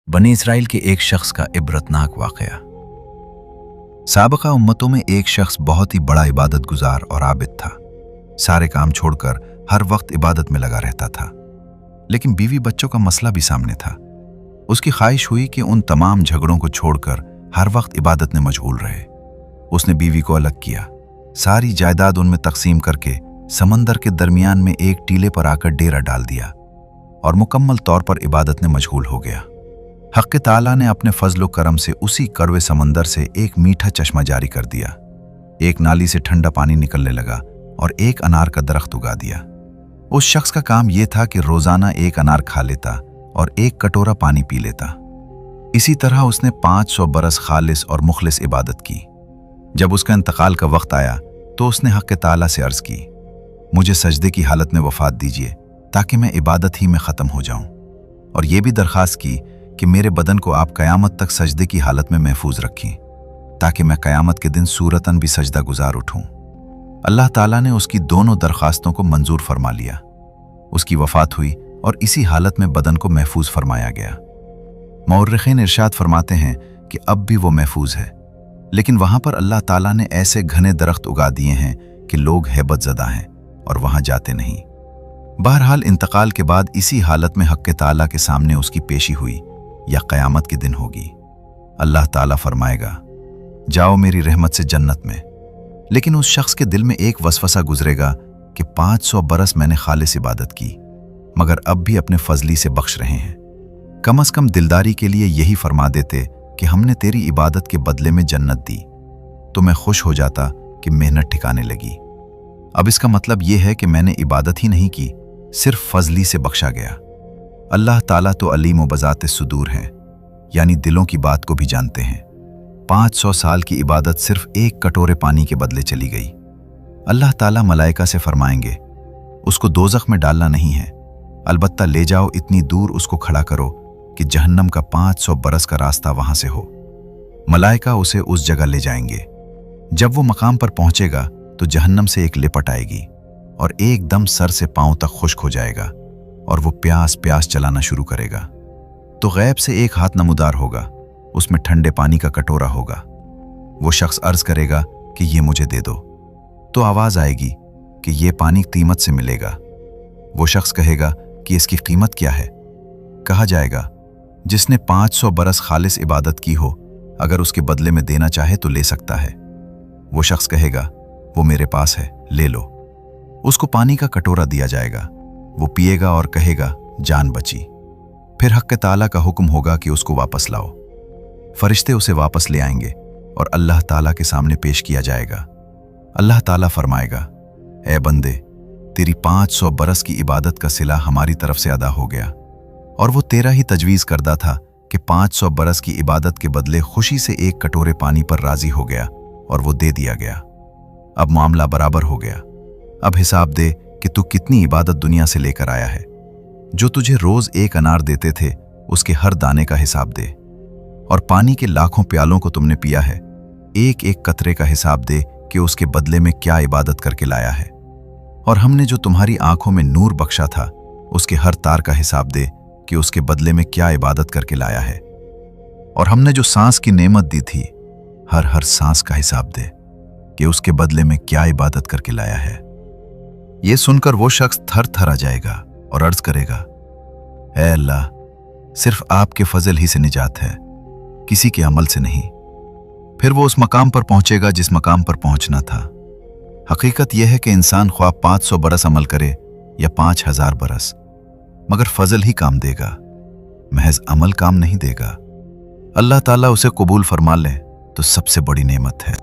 बनी इसराइल के एक शख्स का इबरतनाक वाक़या। साबका उम्मतों में एक शख्स बहुत ही बड़ा इबादत गुजार और आबिद था। सारे काम छोड़कर हर वक्त इबादत में लगा रहता था, लेकिन बीवी बच्चों का मसला भी सामने था। उसकी ख्वाहिश हुई कि उन तमाम झगड़ों को छोड़कर हर वक्त इबादत में मशगूल रहे। उसने बीवी को अलग किया, सारी जायदाद उनमें तकसीम करके समंदर के दरमियान में एक टीले पर आकर डेरा डाल दिया और मुकम्मल तौर पर इबादत में मशगूल हो गया। हक़ ताला ने अपने फजल करम से उसी कड़वे समंदर से एक मीठा चश्मा जारी कर दिया। एक नाली से ठंडा पानी निकलने लगा और एक अनार का दरख्त उगा दिया। उस शख्स का काम यह था कि रोजाना एक अनार खा लेता और एक कटोरा पानी पी लेता। इसी तरह उसने 500 बरस खालिस और मुखलिस इबादत की। जब उसका इंतकाल का वक्त आया तो उसने हक़ ताला से अर्ज की, मुझे सजदे की हालत में वफात दीजिए ताकि मैं इबादत ही में ख़त्म हो जाऊं, और ये भी दरख्वास्त की कि मेरे बदन को आप क़यामत तक सजदे की हालत में महफूज रखें ताकि मैं क़यामत के दिन सूरतन भी सजदा गुजार उठूं। अल्लाह ताला ने उसकी दोनों दरख्वास्तों को मंजूर फरमा लिया। उसकी वफात हुई और इसी हालत में बदन को महफूज फरमाया गया। मौर्रिखीन इरशाद फरमाते हैं कि अब भी वो महफूज है, लेकिन वहां पर अल्लाह ताला ने ऐसे घने दरख्त उगा दिए हैं कि लोग हैबत ज़दा हैं और वहां जाते नहीं। बहरहाल इंतकाल के बाद इसी हालत में हक़ ताला के सामने उसकी पेशी हुई या क़यामत के दिन होगी। अल्लाह ताला फरमाएगा, जाओ मेरी रहमत से जन्नत में। लेकिन उस शख्स के दिल में एक वसवसा गुजरेगा कि 500 बरस मैंने खालिस इबादत की, मगर अब भी अपने फजली से बख्श रहे हैं। कम अज कम दिलदारी के लिए यही फरमा देते कि हमने तेरी इबादत के बदले में जन्नत दी, तो मैं खुश हो जाता कि मेहनत ठिकाने लगी। अब इसका मतलब यह है कि मैंने इबादत ही नहीं की, सिर्फ फजली से बख्शा गया। अल्लाह ताला तो अलीम व बज़ात सुदूर हैं, यानी दिलों की बात को भी जानते हैं। 500 साल की इबादत सिर्फ एक कटोरे पानी के बदले चली गई। अल्लाह ताला मलाइका से फरमाएंगे, उसको दोज़ख में डालना नहीं है, अलबत्ता ले जाओ इतनी दूर उसको खड़ा करो कि जहन्नम का 500 बरस का रास्ता वहां से हो। मलाइका उसे उस जगह ले जाएंगे। जब वो मकाम पर पहुंचेगा तो जहन्नम से एक लिपट आएगी और एकदम सर से पांव तक खुश्क हो जाएगा और वो प्यास प्यास चलाना शुरू करेगा। तो गैब से एक हाथ नमूदार होगा, उसमें ठंडे पानी का कटोरा होगा। वो शख्स अर्ज करेगा कि ये मुझे दे दो, तो आवाज आएगी कि ये पानी कीमत से मिलेगा। वो शख्स कहेगा कि इसकी कीमत क्या है? कहा जाएगा, जिसने 500 बरस खालिस इबादत की हो, अगर उसके बदले में देना चाहे तो ले सकता है। वो शख्स कहेगा, वो मेरे पास है, ले लो। उसको पानी का कटोरा दिया जाएगा, वो पिएगा और कहेगा, जान बची। फिर हक़ ताला का हुक्म होगा कि उसको वापस लाओ। फरिश्ते उसे वापस ले आएंगे और अल्लाह ताला के सामने पेश किया जाएगा। अल्लाह ताला फरमाएगा, ए बंदे, तेरी 500 बरस की इबादत का सिला हमारी तरफ से अदा हो गया, और वो तेरा ही तजवीज़ करदा था कि 500 बरस की इबादत के बदले खुशी से एक कटोरे पानी पर राजी हो गया और वो दे दिया गया। अब मामला बराबर हो गया। अब हिसाब दे कि तू कितनी इबादत दुनिया से लेकर आया है। जो तुझे रोज एक अनार देते थे, उसके हर दाने का हिसाब दे, और पानी के लाखों प्यालों को तुमने पिया है, एक एक कतरे का हिसाब दे कि उसके बदले में क्या इबादत करके लाया है। और हमने जो तुम्हारी आंखों में नूर बख्शा था, उसके हर तार का हिसाब दे कि उसके बदले में क्या इबादत करके लाया है। और हमने जो सांस की नेमत दी थी, हर हर सांस का हिसाब दे कि उसके बदले में क्या इबादत करके लाया है। ये सुनकर वो शख्स थर थर आ जाएगा और अर्ज करेगा, ऐ अल्लाह, सिर्फ आपके फजल ही से निजात है, किसी के अमल से नहीं। फिर वो उस मकाम पर पहुंचेगा जिस मकाम पर पहुंचना था। हकीकत यह है कि इंसान ख्वाह 500 बरस अमल करे या 5000 बरस, मगर फजल ही काम देगा, महज अमल काम नहीं देगा। अल्लाह ताला उसे कबूल फरमा ले तो सबसे बड़ी नेमत है।